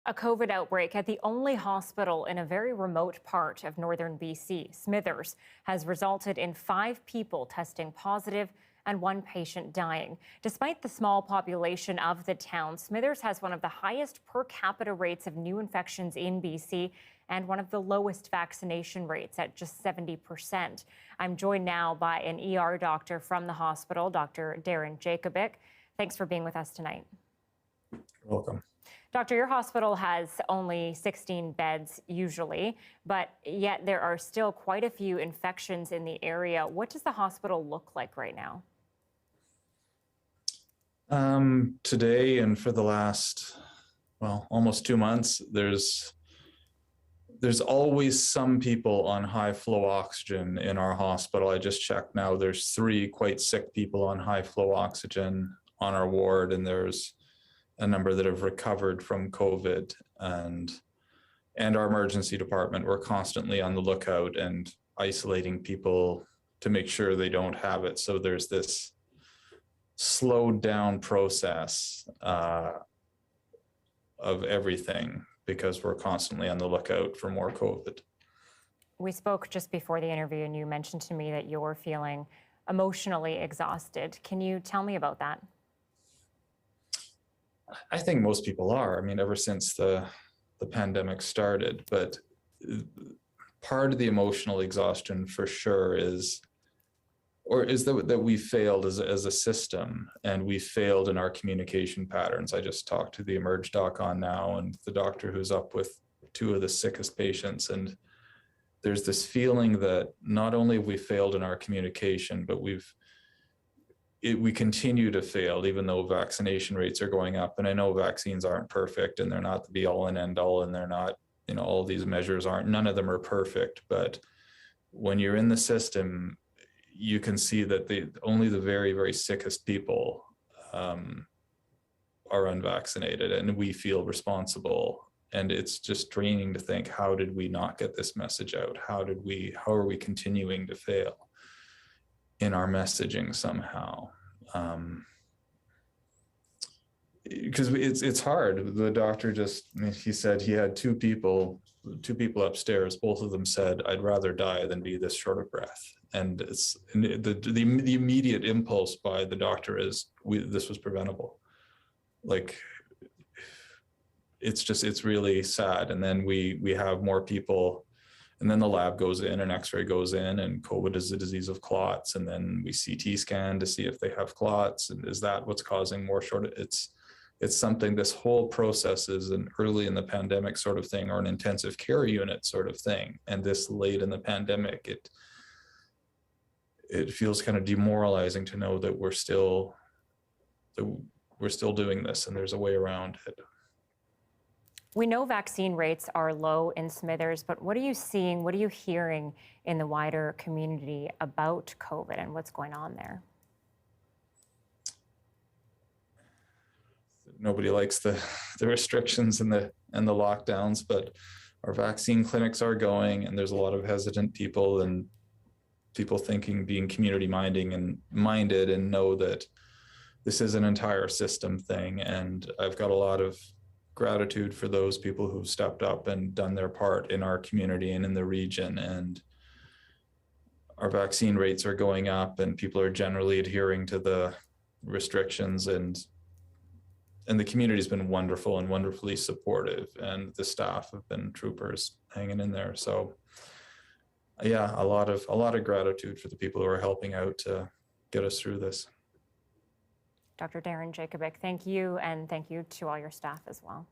A COVID outbreak at the only hospital in a very remote part of northern BC, Smithers, has resulted in 5 people testing positive and 1 patient dying. Despite the small population of the town, Smithers has one of the highest per capita rates of new infections in BC and one of the lowest vaccination rates at just 70%. I'm joined now by an ER doctor from the hospital, Dr. Darren Jacobic. Thanks for being with us tonight. You're welcome. Doctor, your hospital has only 16 beds usually, but yet there are still quite a few infections in the area. What does the hospital look like right now? Today and for the last, almost 2 months, there's always some people on high flow oxygen in our hospital. I just checked now, there's 3 quite sick people on high flow oxygen on our ward, and there's a number that have recovered from COVID, and our emergency department, we're constantly on the lookout and isolating people to make sure they don't have it. So there's this slowed down process of everything because we're constantly on the lookout for more COVID. We spoke just before the interview and you mentioned to me that you're feeling emotionally exhausted. Can you tell me about that? I think most people are. I mean, ever since the pandemic started, but part of the emotional exhaustion for sure is that we failed as a system, and we failed in our communication patterns. I just talked to the emerge doc on now, and the doctor who's up with 2 of the sickest patients, and there's this feeling that not only have we failed in our communication, but we continue to fail even though vaccination rates are going up. And I know vaccines aren't perfect and they're not the be all and end all, and they're not, all these measures aren't, none of them are perfect. But when you're in the system, you can see that only the very, very sickest people are unvaccinated, and we feel responsible. And it's just draining to think, how did we not get this message out? How are we continuing to fail in our messaging somehow? Because it's hard. The doctor he said he had 2 people upstairs. Both of them said, "I'd rather die than be this short of breath." And the immediate impulse by the doctor is, this was preventable. Like, it's really sad. And then we have more people. And then the lab goes in, an X-ray goes in, and COVID is a disease of clots. And then we CT scan to see if they have clots. And is that what's causing more It's something, this whole process is an early in the pandemic sort of thing, or an intensive care unit sort of thing. And this late in the pandemic, it feels kind of demoralizing to know that we're still doing this, and there's a way around it. We know vaccine rates are low in Smithers, but what are you seeing, what are you hearing in the wider community about COVID and what's going on there? Nobody likes the restrictions and the lockdowns, but our vaccine clinics are going, and there's a lot of hesitant people and people thinking, being community minded and know that this is an entire system thing. And I've got a lot of gratitude for those people who've stepped up and done their part in our community and in the region. And our vaccine rates are going up, and people are generally adhering to the restrictions, and the community's been wonderful and wonderfully supportive, and the staff have been troopers hanging in there. So yeah, a lot of gratitude for the people who are helping out to get us through this. Dr. Darren Jacobic, thank you, and thank you to all your staff as well.